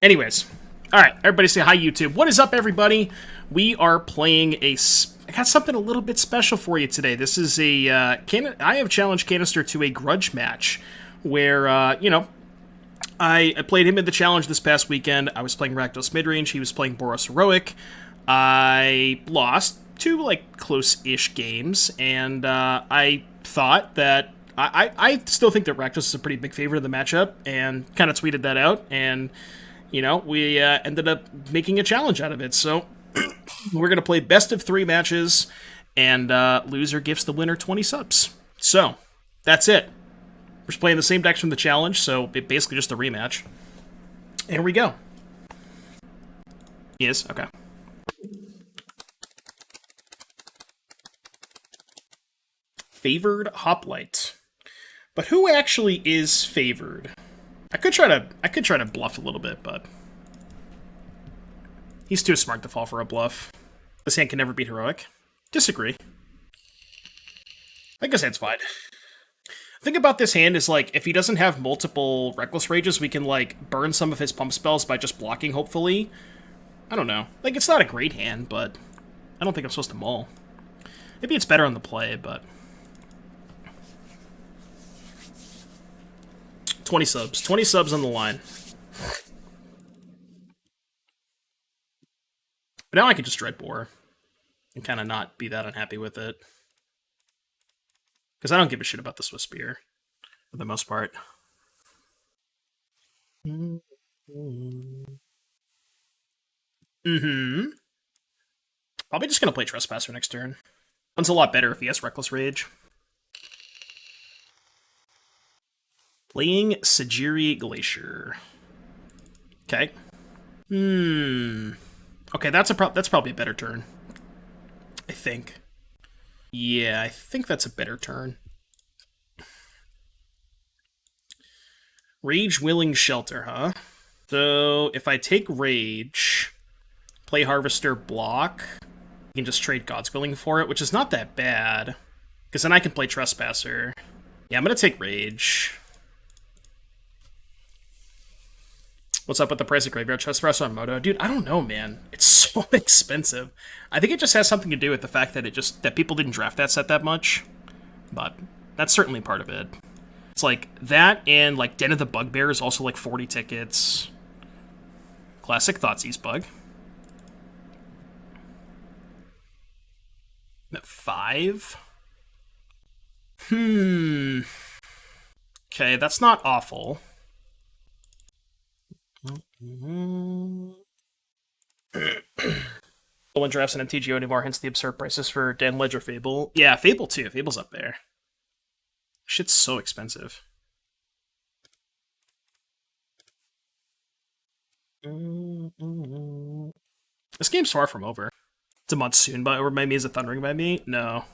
Anyways, all right, everybody say hi, YouTube. What is up, everybody? We are playing I got something a little bit special for you today. This is I have challenged KANISTER to a grudge match where, I played him in the challenge this past weekend. I was playing Rakdos Midrange. He was playing Boros Heroic. I lost two, close-ish games, and I thought that I still think that Rakdos is a pretty big favorite of the matchup, and kind of tweeted that out, and, we ended up making a challenge out of it. So we're going to play best of 3 matches, and loser gives the winner 20 subs. So, that's it. We're just playing the same decks from the challenge, so it basically just a rematch. Here we go. He is? Okay. Favored Hoplite. But who actually is favored? I could try to bluff a little bit, but he's too smart to fall for a bluff. This hand can never beat Heroic. Disagree. I guess that's fine. The thing about this hand is, if he doesn't have multiple Reckless Rages, we can, burn some of his pump spells by just blocking, hopefully. I don't know. It's not a great hand, but I don't think I'm supposed to mull. Maybe it's better on the play, but 20 subs. 20 subs on the line. But now I can just Dread Boar and kind of not be that unhappy with it. Because I don't give a shit about the Swiss Spear, for the most part. Probably just going to play Trespasser next turn. One's a lot better if he has Reckless Rage. Playing Sajiri Glacier. Okay. Okay, that's probably a better turn. I think. Yeah, I think that's a better turn. Rage Willing Shelter, huh? So, if I take Rage, play Harvester, block, I can just trade God's Willing for it, which is not that bad. Because then I can play Trespasser. Yeah, I'm going to take Rage. What's up with the price of Graveyard Trespasser on Moto? Dude, I don't know, man. It's so expensive. I think it just has something to do with the fact that that people didn't draft that set that much. But that's certainly part of it. It's that and Den of the Bugbear is also 40 tickets. Classic Thoughtseize bug. At 5? Okay, that's not awful. No one drafts an MTGO anymore, hence the absurd prices for Dan Ledger Fable. Yeah, Fable too. Fable's up there. Shit's so expensive. This game's far from over. It's a monsoon by me. Is it thundering by me? No.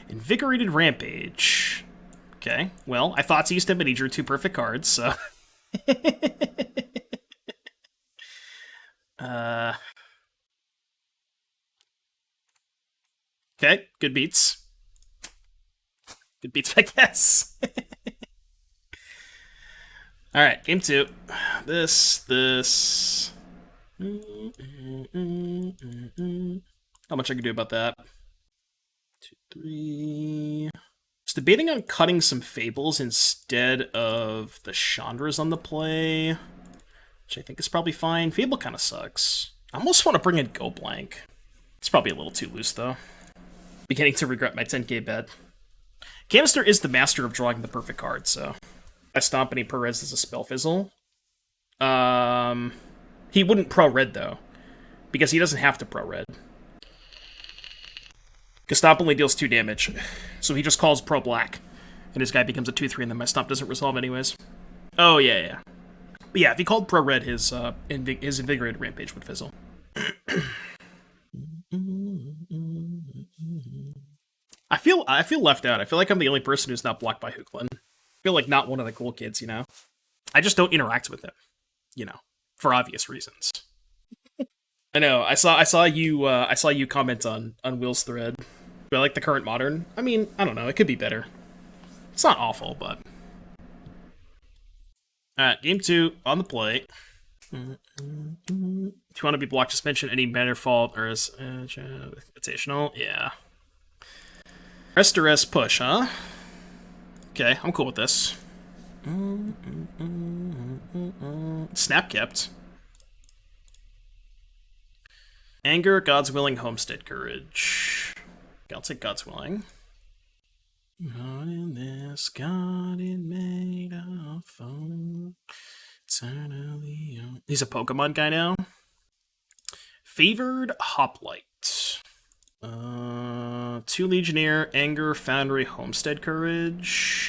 Invigorated Rampage. Okay, well, I thought Searstep, but he drew 2 perfect cards, so... Okay, good beats. Good beats, I guess. Alright, game 2. This. How much I can do about that? 2, 3... I was debating on cutting some Fables instead of the Chandras on the play, which I think is probably fine. Fable kind of sucks. I almost want to bring in Go Blank. It's probably a little too loose, though. Beginning to regret my 10k bet. KANISTER is the master of drawing the perfect card, so... I stomp any Perez as a Spell Fizzle. He wouldn't pro-red, though, because he doesn't have to pro-red. Stomp only deals 2 damage, so he just calls pro-black, and his guy becomes a 2/3, and then my stomp doesn't resolve anyways. Oh, yeah. But yeah, if he called pro-red, his Invigorated Rampage would fizzle. I feel left out. I feel like I'm the only person who's not blocked by Hooklin. I feel like not one of the cool kids, I just don't interact with him, for obvious reasons. I know. I saw you comment on Will's thread. Do I like the current modern? I mean, I don't know. It could be better. It's not awful, but... Alright, game 2 on the plate. If you want to be blocked, just mention any Matterfall or is invitational. Yeah. Rest to rest push, huh? Okay, I'm cool with this. Snap kept. Anger, God's Willing, Homestead Courage. Okay, I'll take God's Willing. God in this garden made of foam. Eternally. He's a Pokemon guy now. Favored Hoplite. 2 Legionnaire, Anger, Foundry, Homestead Courage.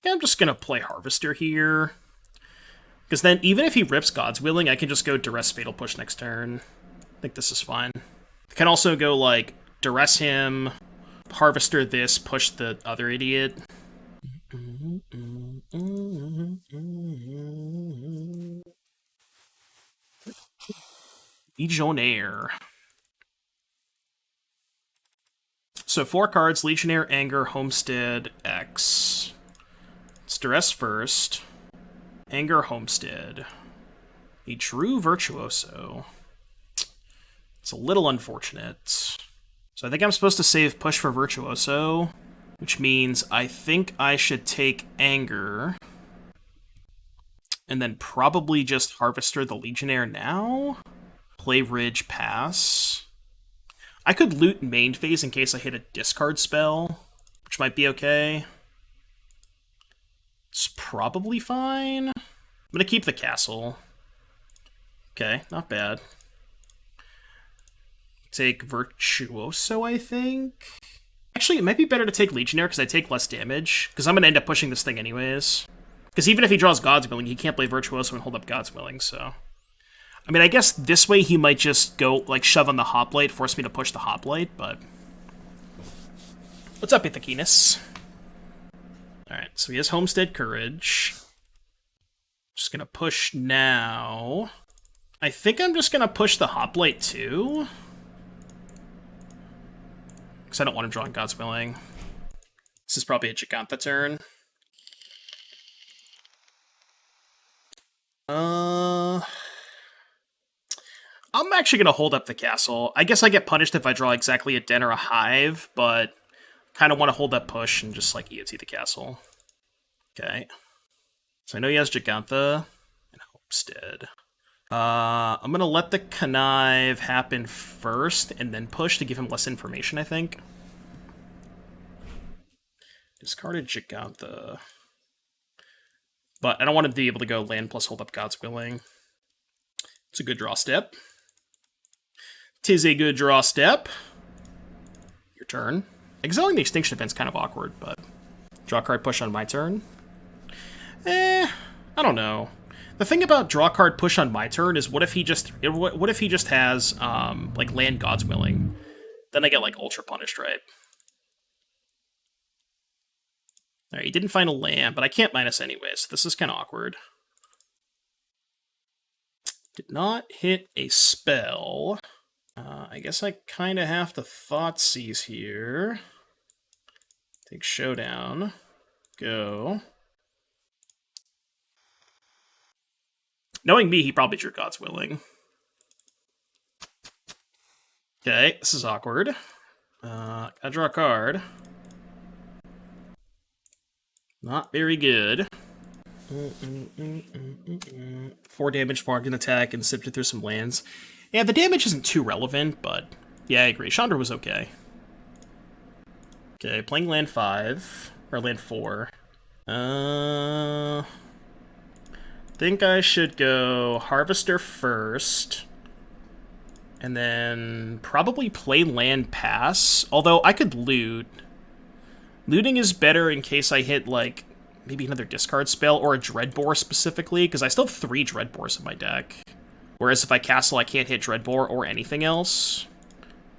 Yeah, I'm just gonna play Harvester here. Because then, even if he rips God's Willing, I can just go Duress Fatal Push next turn. I think this is fine. I can also go, like, Duress him, Harvester this, push the other idiot. Legionnaire. So 4 cards, Legionnaire, Anger, Homestead, X. It's Duress first. Anger, Homestead. He drew Virtuoso. It's a little unfortunate. So I think I'm supposed to save push for Virtuoso, which means I think I should take Anger and then probably just Harvester the Legionnaire now. Play Ridge, pass. I could loot main phase in case I hit a discard spell, which might be okay. It's probably fine. I'm gonna keep the castle. Okay, not bad. Take Virtuoso, I think. Actually, it might be better to take Legionnaire because I take less damage, because I'm going to end up pushing this thing anyways. Because even if he draws God's Willing, he can't play Virtuoso and hold up God's Willing, so... I mean, I guess this way he might just go, like, shove on the Hoplite, force me to push the Hoplite, but... What's up, Ithakinus? Alright, so he has Homestead Courage. Just gonna push now. I think I'm just gonna push the Hoplite, too. Because I don't want him drawing God's Willing. This is probably a Giganta turn. I'm actually going to hold up the castle. I guess I get punished if I draw exactly a Den or a Hive, but kind of want to hold that push and just, like, EOT the castle. Okay. So I know he has Giganta and Homestead. I'm going to let the connive happen first and then push to give him less information, I think. Discarded Giganta. But I don't want him to be able to go land plus hold up God's Willing. It's a good draw step. 'Tis a good draw step. Your turn. Exiling the Extinction Event's kind of awkward, but... Draw card push on my turn? I don't know. The thing about draw card push on my turn is what if he just has like land God's Willing? Then I get like ultra punished, right? Alright, he didn't find a land, but I can't minus anyway, so this is kind of awkward. Did not hit a spell. I guess I kind of have to Thoughtseize here. Take Showdown. Go. Knowing me, he probably drew God's Willing. Okay, this is awkward. Gotta draw a card. Not very good. 4 damage, Fargan attack, and sifted through some lands. Yeah, the damage isn't too relevant, but yeah, I agree. Chandra was okay. Okay, playing land 5, or land 4. Think I should go Harvester first, and then probably play land pass, although I could loot. Looting is better in case I hit, like, maybe another discard spell, or a Dreadbore specifically, because I still have 3 Dreadbores in my deck. Whereas if I castle, I can't hit Dreadbore or anything else.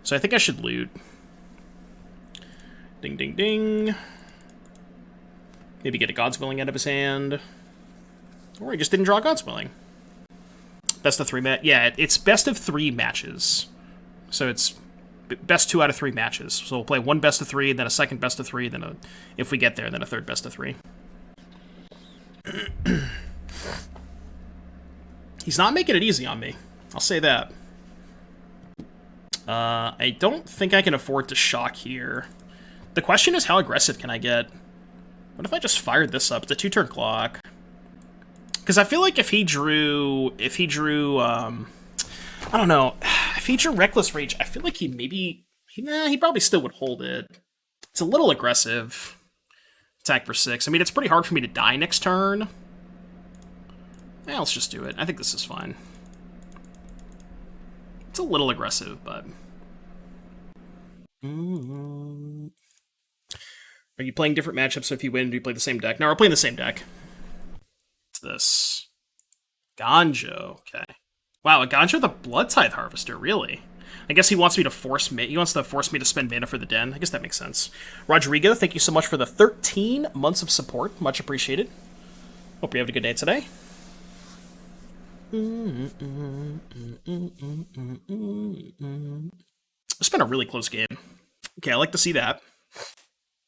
So I think I should loot. Ding, ding, ding. Maybe get a God's Willing out of his hand. Or he just didn't draw God's Willing. Best of 3 yeah, it's best of 3 matches. So it's best 2 out of 3 matches. So we'll play 1 best of 3, then a second best of 3, then if we get there, then a third best of 3. He's not making it easy on me. I'll say that. I don't think I can afford to shock here. The question is, how aggressive can I get? What if I just fired this up? It's a 2-turn clock. Because I feel like if he drew, I don't know, if he drew Reckless Rage, I feel like he probably still would hold it. It's a little aggressive. Attack for 6. I mean, it's pretty hard for me to die next turn. Yeah, let's just do it. I think this is fine. It's a little aggressive, but... Are you playing different matchups, so if you win, do you play the same deck? No, we're playing the same deck. What's this? Ganjo, okay. Wow, a Ganjo the Bloodtithe Harvester, really? I guess he wants me to force me. He wants to force me to spend mana for the den. I guess that makes sense. Rodrigo, thank you so much for the 13 months of support. Much appreciated. Hope you have a good day today. It's been a really close game. Okay, I like to see that.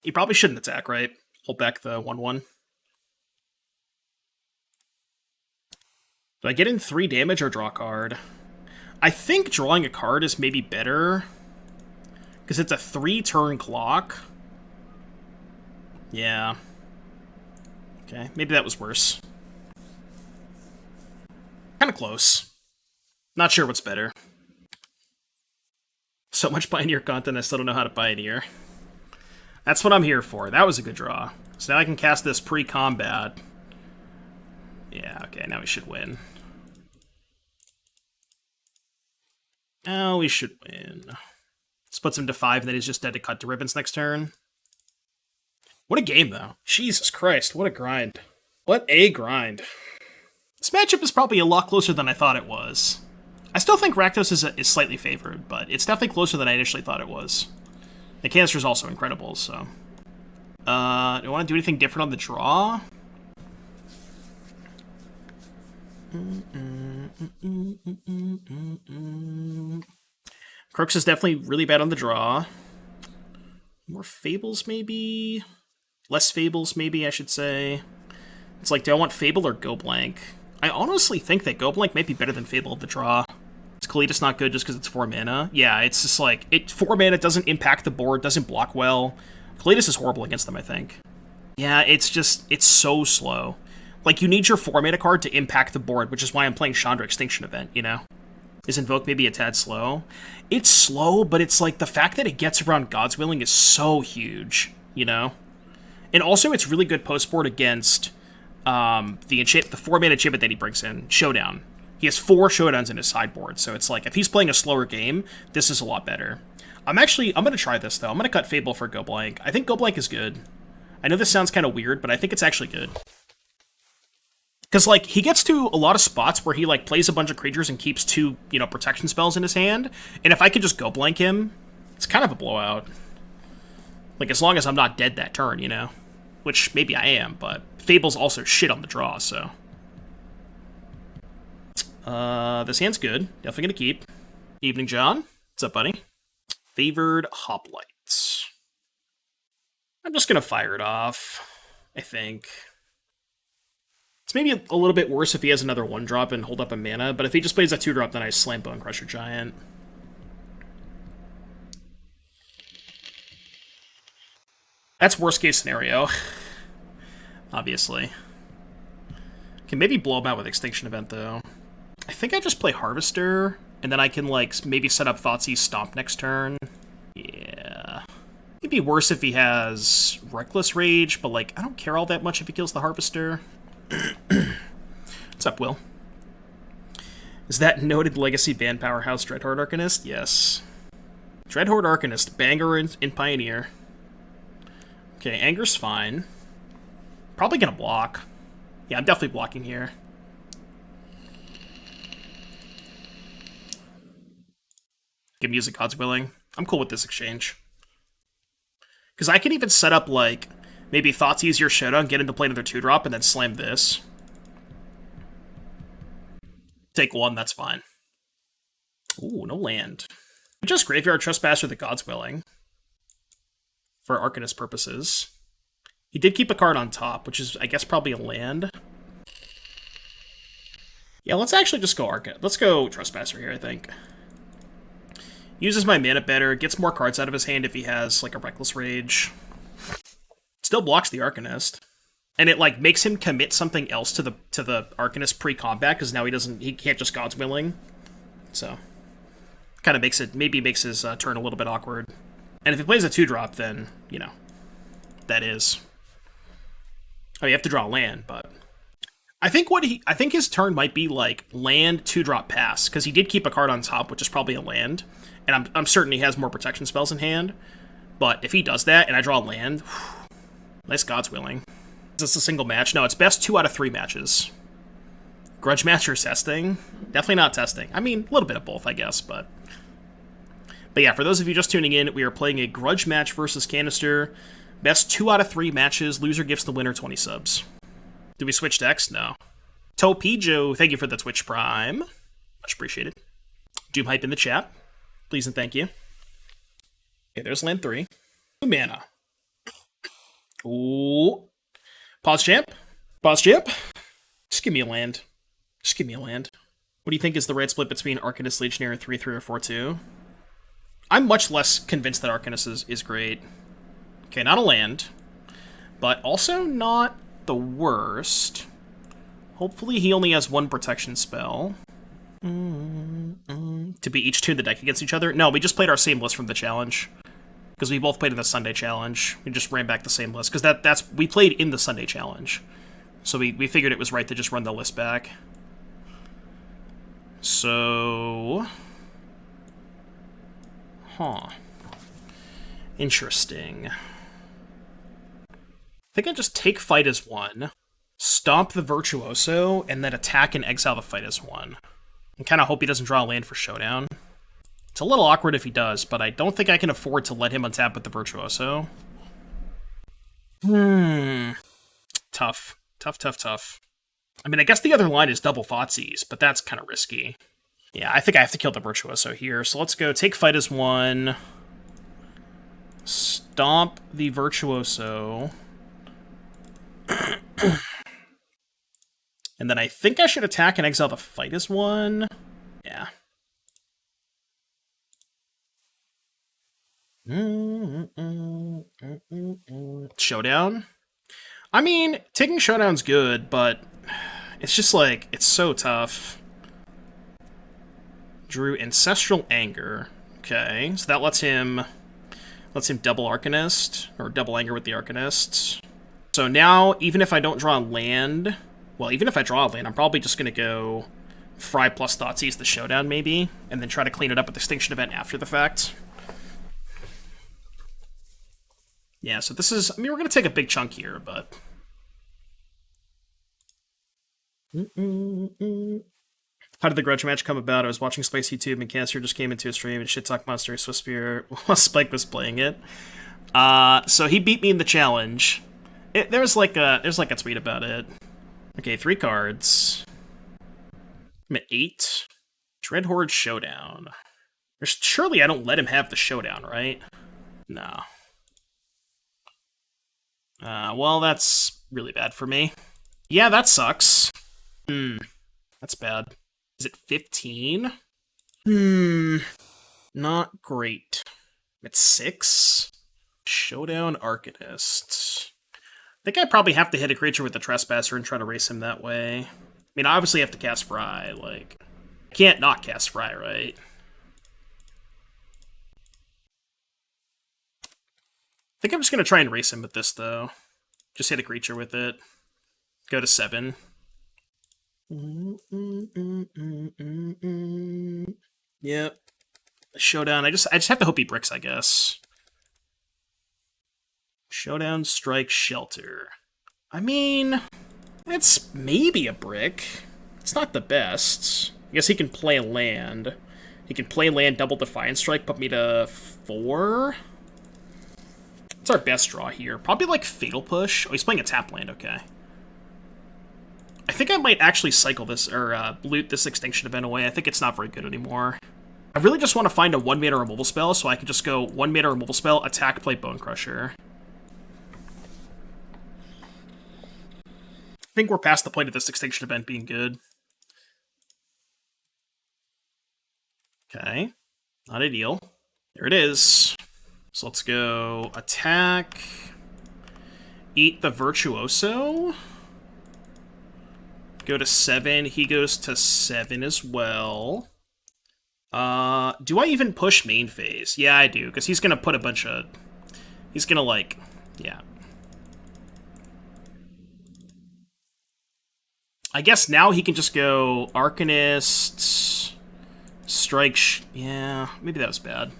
He probably shouldn't attack, right? Hold back the 1/1. Do I get in 3 damage or draw a card? I think drawing a card is maybe better. Because it's a 3-turn clock. Yeah. Okay, maybe that was worse. Kind of close. Not sure what's better. So much Pioneer content, I still don't know how to Pioneer. That's what I'm here for. That was a good draw. So now I can cast this pre-combat. Yeah, okay, now we should win. Oh, we should win. This puts him to 5, and then he's just dead to cut to ribbons next turn. What a game, though. Jesus Christ, what a grind. What a grind. This matchup is probably a lot closer than I thought it was. I still think Rakdos is slightly favored, but it's definitely closer than I initially thought it was. The Kanister is also incredible, so... do I want to do anything different on the draw? Kroxa is definitely really bad on the draw. More Fables, maybe? Less Fables, maybe, I should say. It's like, do I want Fable or Go Blank? I honestly think that Go Blank might be better than Fable at the draw. Is Kalitas not good just because it's 4 mana? Yeah, it's just like, 4 mana doesn't impact the board, doesn't block well. Kalitas is horrible against them, I think. Yeah, it's just, it's so slow. Like, you need your 4 mana card to impact the board, which is why I'm playing Chandra Extinction Event, you know? Is Invoke maybe a tad slow? It's slow, but it's like, the fact that it gets around God's Willing is so huge, you know? And also, it's really good post-board against the 4 mana enchantment that he brings in, Showdown. He has 4 Showdowns in his sideboard, so it's like, if he's playing a slower game, this is a lot better. I'm going to try this, though. I'm going to cut Fable for Go Blank. I think Go Blank is good. I know this sounds kind of weird, but I think it's actually good. Because, like, he gets to a lot of spots where he, like, plays a bunch of creatures and keeps 2, you know, protection spells in his hand. And if I could just Go Blank him, it's kind of a blowout. Like, as long as I'm not dead that turn, you know? Which, maybe I am, but Fable's also shit on the draw, so... this hand's good. Definitely gonna keep. Evening, John. What's up, buddy? Favored Hoplites. I'm just gonna fire it off, I think. It's maybe a little bit worse if he has another 1-drop and hold up a mana, but if he just plays a 2-drop, then I slam Bonecrusher Giant. That's worst case scenario. Obviously. Can maybe blow him out with Extinction Event, though. I think I just play Harvester, and then I can, like, maybe set up Thoughtseize Stomp next turn. Yeah. It'd be worse if he has Reckless Rage, but, like, I don't care all that much if he kills the Harvester. What's up, Will? Is that noted legacy band powerhouse Dreadhorde Arcanist? Yes. Dreadhorde Arcanist, banger in Pioneer. Okay, Anger's fine. Probably gonna block. Yeah, I'm definitely blocking here. Give music God's Willing. I'm cool with this exchange. Because I can even set up, like, maybe Thoughtseize your Showdown, get into play another 2-drop, and then slam this. Take 1, that's fine. Ooh, no land. Just Graveyard Trespasser the God's Willing. For Arcanist purposes. He did keep a card on top, which is, I guess, probably a land. Yeah, let's actually just go Let's go Trespasser here, I think. Uses my mana better, gets more cards out of his hand if he has, like, a Reckless Rage. Still blocks the Arcanist. And it, like, makes him commit something else to the Arcanist pre-combat, because now he can't just God's Willing. So, kind of maybe makes his turn a little bit awkward. And if he plays a 2-drop, then, you know, that is. Oh, you have to draw a land, but I think his turn might be like land 2-drop pass, because he did keep a card on top, which is probably a land, and I'm certain he has more protection spells in hand. But if he does that and I draw a land, whew, nice God's Willing. Is this a single match? No, it's best 2 out of 3 matches. Grudge match or testing? Definitely not testing. I mean, a little bit of both, I guess, but yeah, for those of you just tuning in, we are playing a Grudge match versus Kanister. Best 2 out of 3 matches. Loser gifts the winner 20 subs. Do we switch decks? No. Topijo, thank you for the Twitch Prime. Much appreciated. Doom Hype in the chat. Please and thank you. Okay, there's land 3. 2 mana. Ooh. Pause champ. Pause champ. Just give me a land. Just give me a land. What do you think is the right split between Arcanist, Legionnaire, 3-3 or 4-2? I'm much less convinced that Arcanist is great. Okay, not a land, but also not the worst. Hopefully he only has 1 protection spell. To be each tune the deck against each other? No, we just played our same list from the challenge. Because we both played in the Sunday challenge. We just ran back the same list. Because we played in the Sunday challenge. So we figured it was right to just run the list back. So... Huh. Interesting. I think I just take Fight as 1, stomp the Virtuoso, and then attack and exile the Fight as 1. And kind of hope he doesn't draw a land for Showdown. It's a little awkward if he does, but I don't think I can afford to let him untap with the Virtuoso. Tough. Tough. I mean, I guess the other line is double Thoughtseize, but that's kind of risky. Yeah, I think I have to kill the Virtuoso here, so let's go take Fight as 1, stomp the Virtuoso, and then I think I should attack and exile the Fight as 1. Yeah. Showdown? I mean, taking Showdown's good, but it's just like, it's so tough. Drew Ancestral Anger. Okay, so that lets him double Arcanist, or double Anger with the Arcanist. So now, even if I don't draw a land, well, even if I draw a land, I'm probably just going to go Fry plus Thoughtseize the Showdown, maybe, and then try to clean it up with Extinction Event after the fact. Yeah, so this is, I mean, we're going to take a big chunk here, but... How did the Grudge match come about? I was watching Spike's YouTube and Cancer just came into a stream and shit talk Monster Swift Spear while Spike was playing it. So he beat me in the challenge. There's like a tweet about it. Okay, 3 cards. I'm at 8. Dreadhorde Showdown. Surely I don't let him have the Showdown, right? No. Well, that's really bad for me. Yeah, that sucks. That's bad. Is it 15? Not great. It's 6? Showdown Arcanist. I think I probably have to hit a creature with the Trespasser and try to race him that way. I mean, I obviously have to cast Fry, like... I can't not cast Fry, right? I think I'm just gonna try and race him with this, though. Just hit a creature with it. Go to 7. Yep. Showdown. I just have to hope he bricks, I guess. Showdown, Strike, Shelter. I mean, it's maybe a brick. It's not the best. I guess he can play land. He can play land, double Defiance Strike, put me to 4. What's our best draw here? Probably like Fatal Push. Oh, he's playing a tap land, okay. I think I might actually cycle this, or loot this Extinction Event away. I think it's not very good anymore. I really just want to find a 1-mana removal spell, so I can just go 1-mana removal spell, attack, play Bonecrusher. I think we're past the point of this Extinction Event being good. Not ideal. There it is. So let's go attack. Eat the Virtuoso. Go to 7. He goes to 7 as well. Do I even push main phase? Yeah, I do, because he's going to put a bunch of... He's going to, like... Yeah. I guess now he can just go Arcanist... Strike... Yeah, maybe that was bad.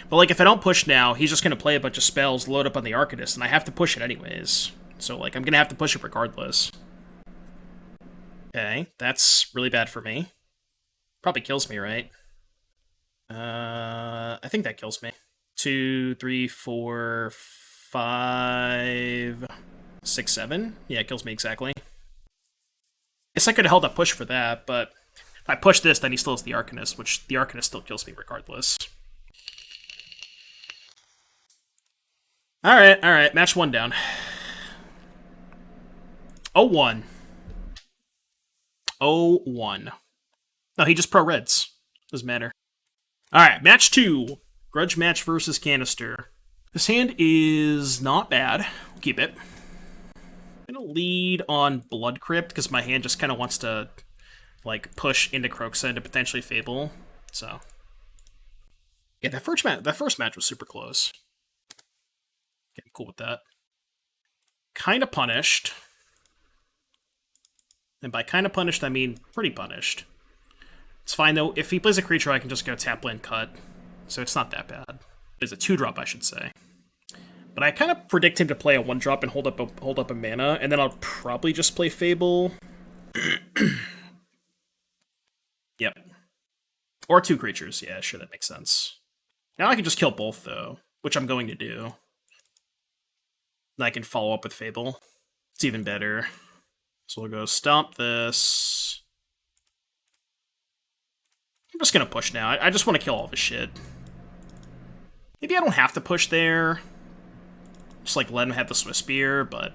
But, like, if I don't push now, he's just going to play a bunch of spells, load up on the Arcanist, and I have to push it anyways. So, like, I'm going to have to push it regardless. Okay, that's really bad for me. Probably kills me, right? I think that kills me. 2, 3, 4, 5, 6, 7. Yeah, it kills me exactly. I guess I could have held a push for that, but if I push this, then he still has the Arcanist, which the Arcanist still kills me regardless. Alright, match 1 down. 0-1. 0-1. No, he just pro-reds. Doesn't matter. Alright, match 2. Grudge match versus Kanister. This hand is not bad. We'll keep it. I'm gonna lead on Blood Crypt, because my hand just kind of wants to, like, push into Kroxa into potentially Fable. So. Yeah, that first match was super close. Okay, I'm cool with that. Kind of punished. And by kind of punished, I mean pretty punished. It's fine, though. If he plays a creature, I can just go tap, land, cut. So it's not that bad. It's a 2-drop, I should say. But I kind of predict him to play a 1-drop and hold up a mana, and then I'll probably just play Fable. Yep. Or 2 creatures. Yeah, sure, that makes sense. Now I can just kill both, though, which I'm going to do. And I can follow up with Fable. It's even better. So we'll go stomp this. I'm just going to push now. I just want to kill all of his shit. Maybe I don't have to push there. Just, like, let him have the Swift Spear, but...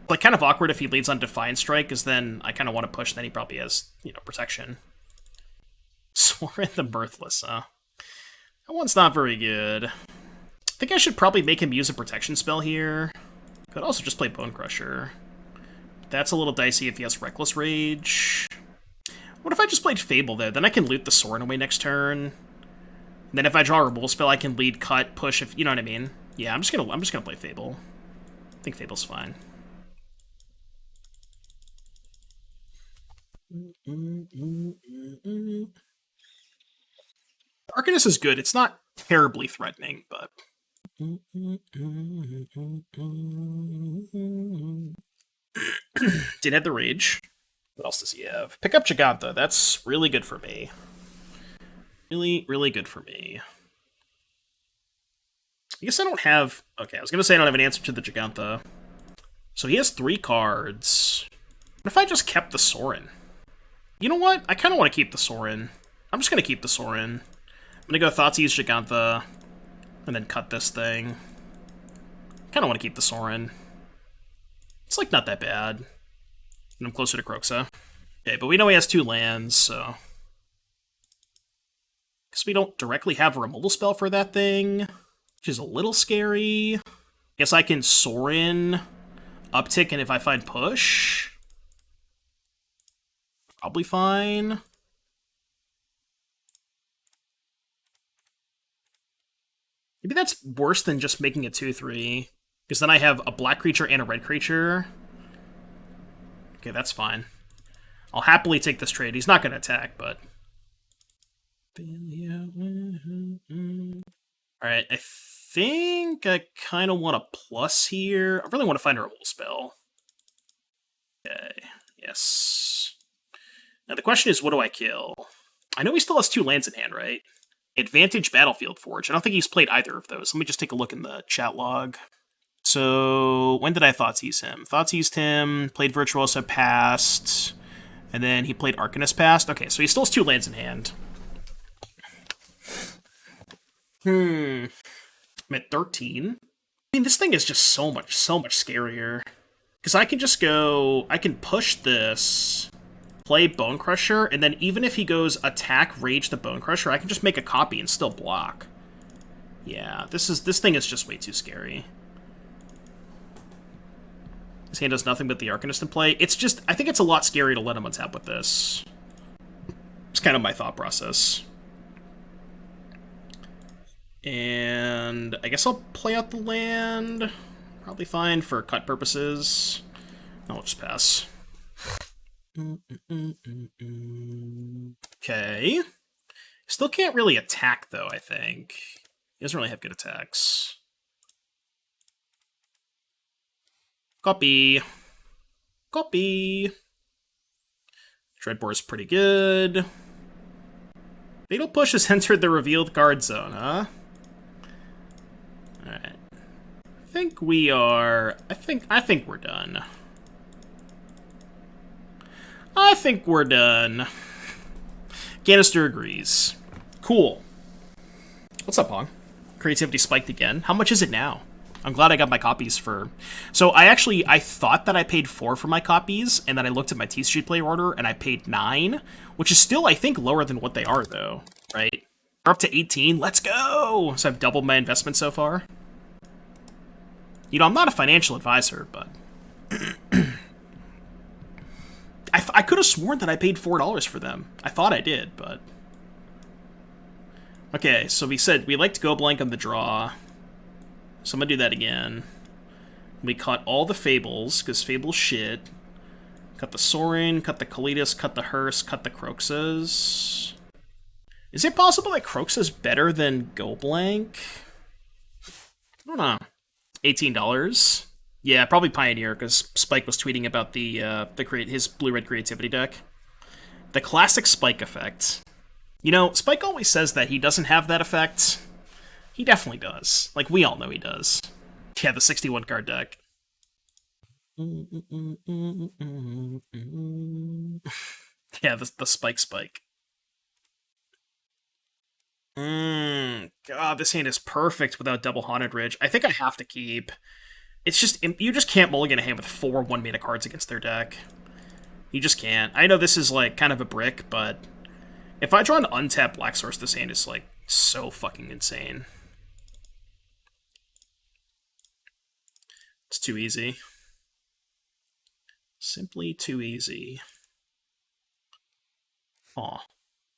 Like, kind of awkward if he leads on Defiance Strike, because then I kind of want to push, then he probably has, you know, protection. Sorin the Mirthless, huh? That one's not very good. I think I should probably make him use a protection spell here. Could also just play Bonecrusher. That's a little dicey if he has Reckless Rage. What if I just played Fable, though? Then I can loot the Sorin away next turn. And then if I draw a removal spell, I can lead, cut, push, if you know what I mean. Yeah, I'm just gonna play Fable. I think Fable's fine. Arcanist is good. It's not terribly threatening, but... Did have the Rage. What else does he have? Pick up Giganta. That's really good for me. Really, really good for me. I guess I don't have... Okay, I was going to say I don't have an answer to the Giganta. So he has 3 cards. What if I just kept the Sorin? You know what? I kind of want to keep the Sorin. I'm just going to keep the Sorin. I'm going to go Thoughtseize Giganta, and then cut this thing. Kind of want to keep the Sorin. It's, like, not that bad. And I'm closer to Kroxa. Okay, but we know he has 2 lands, so... Because we don't directly have a removal spell for that thing, which is a little scary. Guess I can Sorin, uptick, and if I find push... Probably fine. Maybe that's worse than just making a 2-3. Because then I have a black creature and a red creature. Okay, that's fine. I'll happily take this trade. He's not going to attack, but... Alright, I think I kind of want a plus here. I really want to find a removal spell. Okay, yes. Now the question is, what do I kill? I know he still has 2 lands in hand, right? Advantage Battlefield Forge. I don't think he's played either of those. Let me just take a look in the chat log. So, when did I Thoughtseize him? Thoughtseize him, played Virtuoso, passed, and then he played Arcanist, passed. Okay, so he still has 2 lands in hand. I'm at 13. I mean, this thing is just so much scarier. Because I can just go... I can push this, play Bonecrusher, and then even if he goes attack, rage the Bonecrusher, I can just make a copy and still block. Yeah, this thing is just way too scary. His hand does nothing but the Arcanist in play. It's just, I think it's a lot scarier to let him untap with this. It's kind of my thought process. And I guess I'll play out the land. Probably fine for cut purposes. I'll just pass. Okay. Still can't really attack, though, I think. He doesn't really have good attacks. Copy. Copy. Dreadbore is pretty good. Fatal Push has entered the revealed card zone, huh? Alright. I think we are... I think we're done. I think we're done. Kanister agrees. Cool. What's up, Hong? Creativity spiked again. How much is it now? I'm glad I got my copies for... So I thought that I paid 4 for my copies, and then I looked at my T-Street Play order, and I paid 9, which is still, I think, lower than what they are, though, right? We're up to 18. Let's go! So I've doubled my investment so far. You know, I'm not a financial advisor, but... I could have sworn that I paid $4 for them. I thought I did, but... Okay, so we said we like to go blank on the draw. So I'm gonna do that again. We cut all the Fables, because Fable's shit. Cut the Sorin, cut the Kalitas, cut the Hearse, cut the Kroxas. Is it possible that Kroxa's better than Go Blank? I don't know. $18. Yeah, probably Pioneer, because Spike was tweeting about his blue-red creativity deck. The classic Spike effect. You know, Spike always says that he doesn't have that effect. He definitely does. Like, we all know he does. Yeah, the 61 card deck. Yeah, the Spike. God, this hand is perfect without double Haunted Ridge. I think I have to keep. It's just, you just can't mulligan a hand with 4 1-mana cards against their deck. You just can't. I know this is, like, kind of a brick, but if I draw an untapped Black Source, this hand is, like, so fucking insane. It's too easy. Simply too easy. Aw.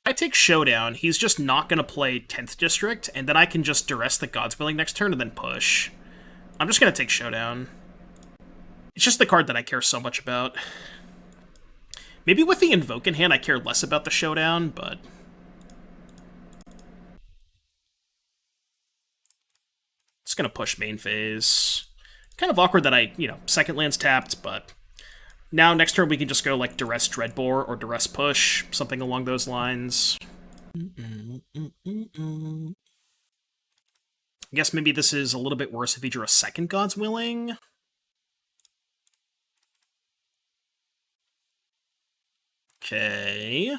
I take Showdown, he's just not going to play 10th District, and then I can just Duress the God's Willing next turn and then push. I'm just going to take Showdown. It's just the card that I care so much about. Maybe with the Invoke in hand I care less about the Showdown, but... Just going to push main phase. Kind of awkward that I, second land's tapped, but... Now, next turn we can just go, like, Duress Dreadbore or Duress Push, something along those lines. I guess maybe this is a little bit worse if he drew a second God's Willing. Okay.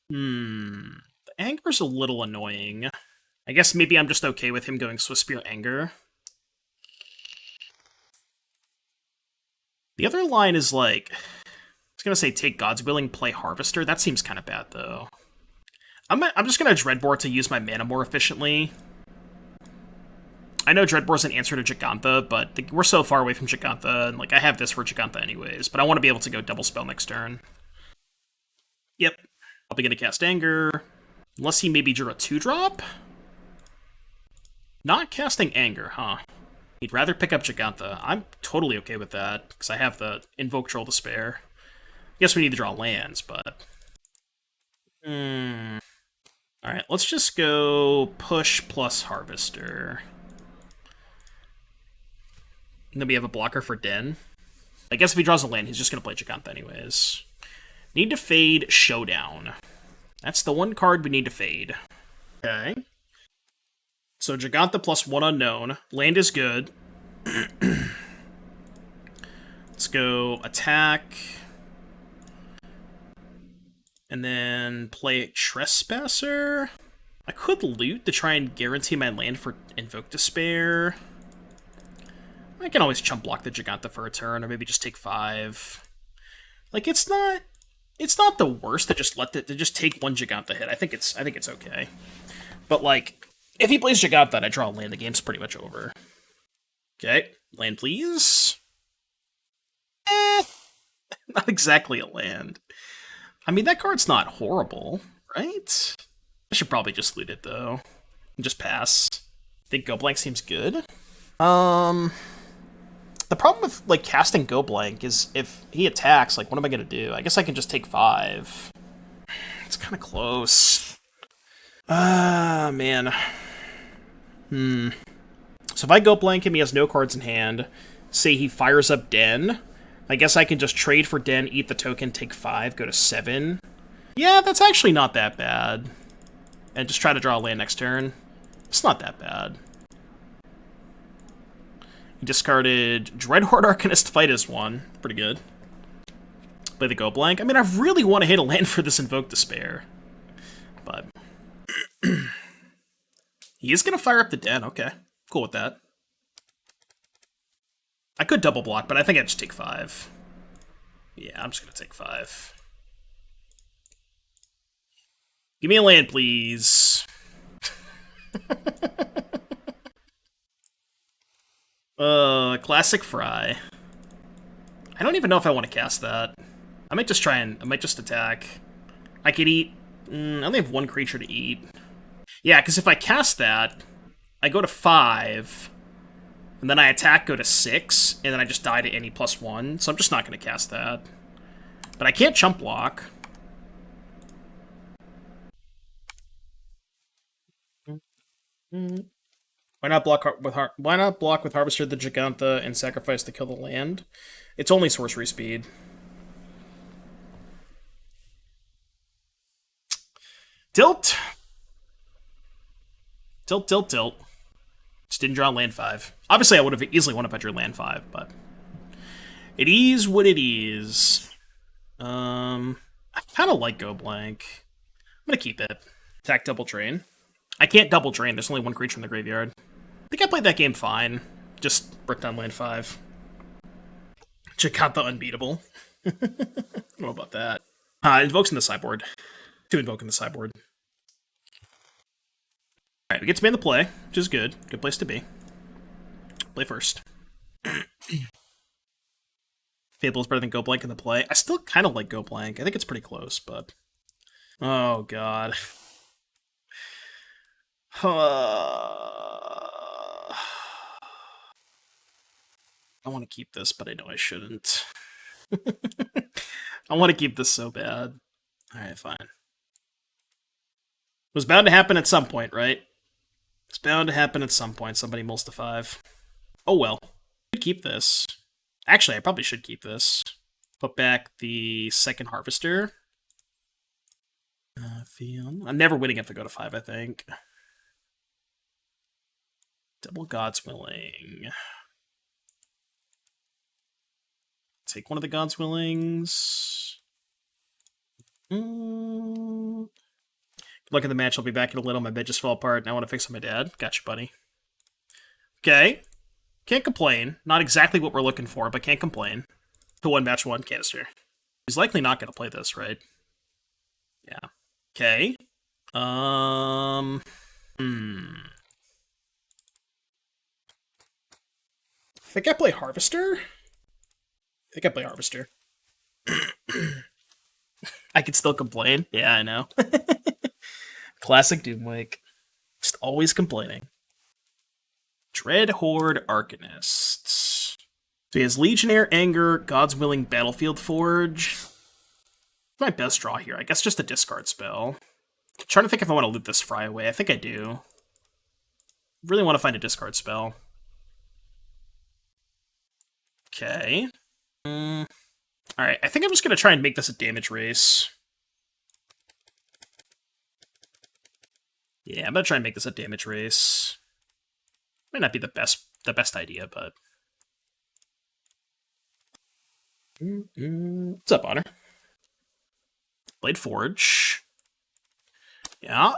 The Anger's a little annoying. I guess maybe I'm just okay with him going Swiftspear Anger. The other line is like... I was gonna say take God's Willing, play Harvester. That seems kind of bad, though. I'm just gonna Dreadbore to use my mana more efficiently. I know Dreadbore's an answer to Gigantha, but we're so far away from Gigantha, and like I have this for Gigantha anyways, but I want to be able to go double spell next turn. Yep. I'll be gonna cast Anger. Unless he maybe drew a 2-drop? Not casting Anger, huh? He'd rather pick up Gigantha. I'm totally okay with that, because I have the Invoke Despair. Guess we need to draw lands, but... Alright, let's just go push plus Harvester. And then we have a blocker for Den. I guess if he draws a land, he's just going to play Gigantha anyways. Need to fade Showdown. That's the one card we need to fade. Okay. So Gigantha plus 1 unknown. Land is good. Let's go attack. And then play Trespasser. I could loot to try and guarantee my land for Invoke Despair. I can always chump block the Gigantha for a turn, or maybe just take 5. Like, it's not It's not the worst to just to just take one Giganta hit. I think it's okay. But like, if he plays Giganta and I draw a land, the game's pretty much over. Okay, land please. Not exactly a land. I mean, that card's not horrible, right? I should probably just loot it though. And just pass. I think Go Blank seems good. The problem with like casting Go Blank is if he attacks, like what am I gonna do? I guess I can just take 5. It's kind of close. Man. So if I Go Blank him, he has no cards in hand. Say he fires up Den. I guess I can just trade for Den, eat the token, take 5, go to 7. Yeah, that's actually not that bad. And just try to draw a land next turn. It's not that bad. He discarded Dreadhorde Arcanist Fight as 1. Pretty good. Play the Go Blank. I mean, I really want to hit a land for this Invoke Despair. But he is going to fire up the Den. Okay. Cool with that. I could double block, but I think I'd just take 5. Yeah, I'm just going to take 5. Give me a land, please. Classic Fry. I don't even know if I want to cast that. I might just attack. I could eat... I only have 1 creature to eat. Yeah, because if I cast that, I go to 5, and then I attack, go to 6, and then I just die to any +1, so I'm just not going to cast that. But I can't chump block. Why not block with Harvester the Giganta and sacrifice to kill the land? It's only sorcery speed. Tilt! Tilt, tilt, tilt. Just didn't draw land 5. Obviously, I would have easily won if I drew land 5, but it is what it is. I kind of like Go Blank. I'm gonna keep it. Attack double drain. I can't double drain. There's only 1 creature in the graveyard. I think I played that game fine. Just bricked on land 5. Giganta unbeatable. I don't know about that. Invokes in the sideboard. 2 invoke in the sideboard. Alright, we get to be in the play, which is good. Good place to be. Play first. Fable is better than Go Blank in the play. I still kind of like Go Blank. I think it's pretty close, but... Oh, God. I want to keep this, but I know I shouldn't. I want to keep this so bad. Alright, fine. It was bound to happen at some point, right? It's bound to happen at some point. Somebody mulls to 5. Oh well. I could keep this. Actually, I probably should keep this. Put back the second Harvester. I'm never winning if I go to 5, I think. Double God's Willing. Take one of the God's Willings. Good luck in the match. I'll be back in a little. My bed just fell apart, and I want to fix up my dad. Gotcha, buddy. Okay. Can't complain. Not exactly what we're looking for, but can't complain. To 1 match 1 Kanister. He's likely not going to play this, right? Yeah. Okay. I think I play Harvester? I think I play Harvester. I can still complain. Yeah, I know. Classic Doomwake. Just always complaining. Dreadhorde Arcanist. So he has Legionnaire, Anger, God's Willing, Battlefield Forge. My best draw here. I guess just a discard spell. I'm trying to think if I want to loot this Fry away. I think I do. Really want to find a discard spell. Okay. Alright, I think I'm just going to try and make this a damage race. Yeah, I'm going to try and make this a damage race. Might not be the best idea, but... What's up, Honor? Blade Forge. Yeah.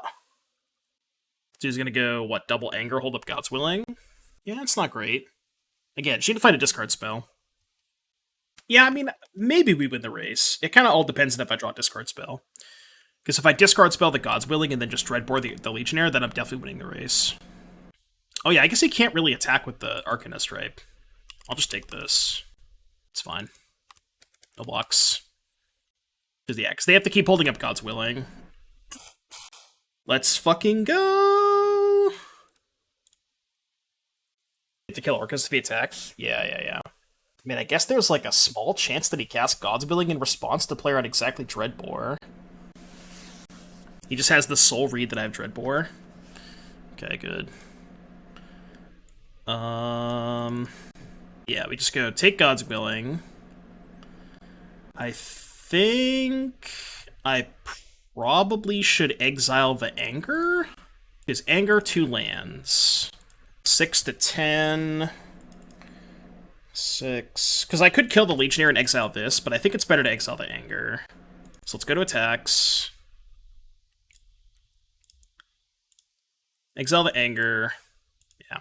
So he's going to go, what, double Anger, hold up God's Willing? Yeah, it's not great. Again, she need to find a discard spell. Yeah, I mean, maybe we win the race. It kind of all depends on if I draw a discard spell. Because if I discard spell the God's Willing and then just Dreadbore the Legionnaire, then I'm definitely winning the race. Oh yeah, I guess he can't really attack with the Arcanist, right? I'll just take this. It's fine. No blocks. Because yeah, because they have to keep holding up God's Willing. Let's fucking go! To kill Orcus if he attacks? Yeah. I mean, I guess there's like a small chance that he casts God's Willing in response to player on exactly Dreadbore. He just has the soul read that I have Dreadbore. Okay, good. Yeah, we just go take God's Willing. I think I probably should exile the Anger. Because Anger 2 lands. 6 to 10. 6. Because I could kill the Legionnaire and exile this, but I think it's better to exile the Anger. So let's go to attacks. Exile the Anger. Yeah.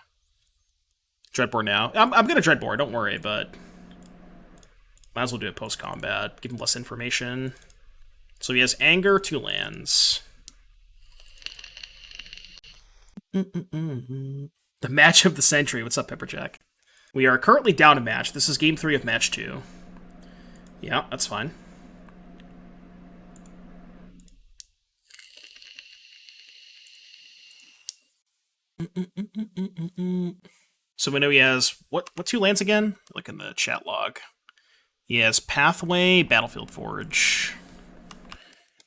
Dreadbore now. I'm going to Dreadbore, don't worry, but might as well do it post-combat. Give him less information. So he has Anger, 2 lands. The match of the century. What's up, Pepperjack? We are currently down a match. This is game 3 of match 2. Yeah, that's fine. So we know he has what 2 lands again? Look in the chat log. He has Pathway, Battlefield Forge.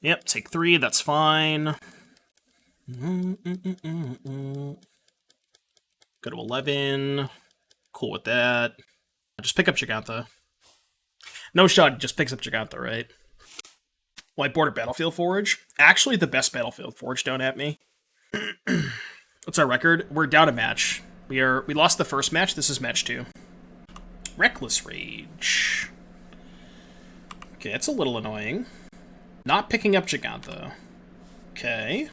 Yep, take 3, that's fine. Go to 11. Cool with that. Just pick up Gigantha. No shot, just picks up Gigantha, right? Whiteboard or Battlefield Forge? Actually, the best Battlefield Forge, don't at me. What's our record? We're down a match. We lost the first match, this is match 2. Reckless Rage. Okay, that's a little annoying. Not picking up Gigantha. Okay.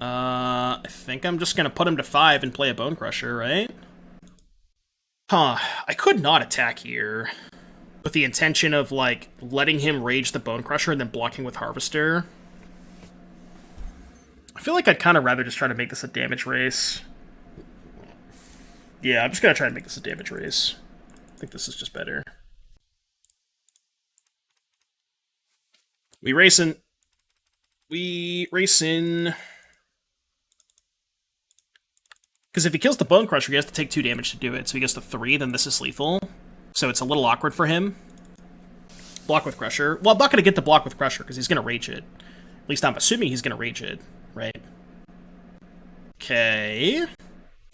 I think I'm just gonna put him to 5 and play a Bonecrusher, right? Huh, I could not attack here. With the intention of, like, letting him rage the Bonecrusher and then blocking with Harvester. I feel like I'd kind of rather just try to make this a damage race. Yeah, I'm just gonna try to make this a damage race. I think this is just better. We racing. Because if he kills the Bonecrusher, he has to take 2 damage to do it. So he gets to 3, then this is lethal. So it's a little awkward for him. Block with Crusher. Well, I'm not going to get the block with Crusher, because he's going to rage it. At least I'm assuming he's going to rage it, right? Okay.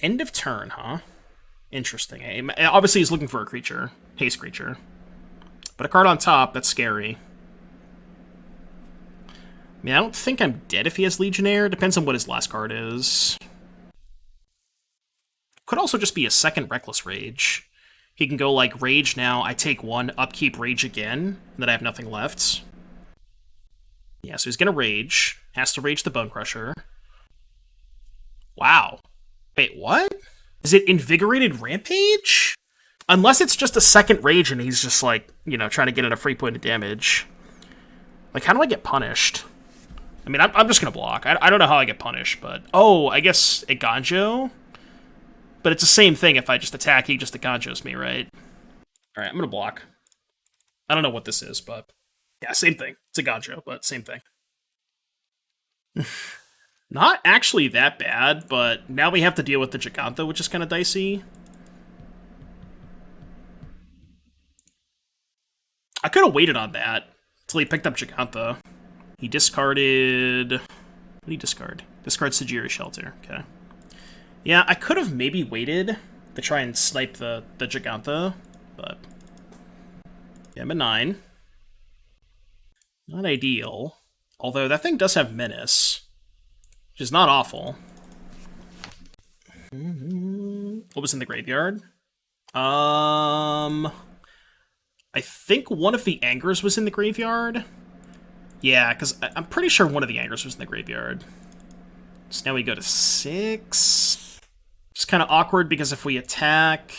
End of turn, huh? Interesting. Obviously, he's looking for a creature. Haste creature. But a card on top, that's scary. I mean, I don't think I'm dead if he has Legionnaire. Depends on what his last card is. Could also just be a second Reckless Rage. He can go like, Rage now, I take 1, upkeep Rage again, and then I have nothing left. Yeah, so he's gonna Rage. Has to Rage the Bonecrusher. Wow. Wait, what? Is it Invigorated Rampage? Unless it's just a second Rage and he's just like, you know, trying to get in a free point of damage. Like, how do I get punished? I mean, I'm just gonna block. I don't know how I get punished, but... Oh, I guess a Ganjo? But it's the same thing if I just attack, he just Ganjos me, right? Alright, I'm gonna block. I don't know what this is, but... Yeah, same thing. It's a Ganjo, but same thing. Not actually that bad, but now we have to deal with the Gigantha, which is kind of dicey. I could have waited on that until he picked up Gigantha. He discarded... What did he discard? Discard Sajiri Shelter, okay. Yeah, I could have maybe waited to try and snipe the Gigantha, but... Yeah, I'm at 9. Not ideal. Although that thing does have Menace, which is not awful. What was in the graveyard? I think one of the Angers was in the graveyard. Yeah, because I'm pretty sure one of the Angers was in the graveyard. So now we go to 6. Just kind of awkward because if we attack...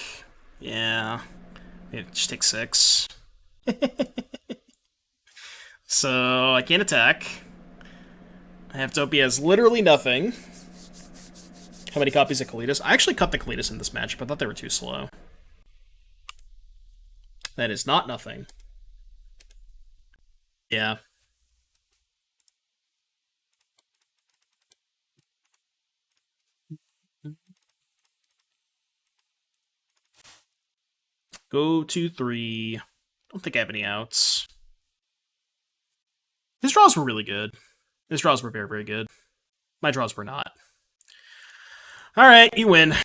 Yeah. It just takes 6. So, I can't attack. I have Dopey has literally nothing. How many copies of Kalitas? I actually cut the Kalitas in this match, but I thought they were too slow. That is not nothing. Yeah. Go to 3. Don't think I have any outs. His draws were really good. His draws were very, very good. My draws were not. Alright, you win.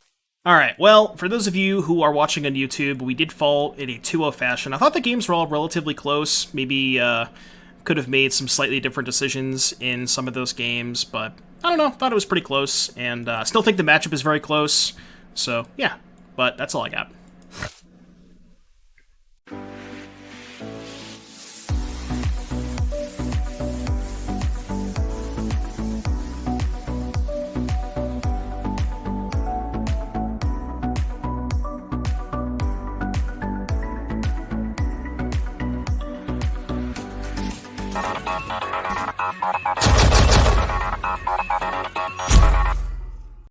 Alright, well, for those of you who are watching on YouTube, we did fall in a 2-0 fashion. I thought the games were all relatively close. Maybe could have made some slightly different decisions in some of those games, but I don't know. Thought it was pretty close, and still think the matchup is very close. So, yeah, but that's all I got.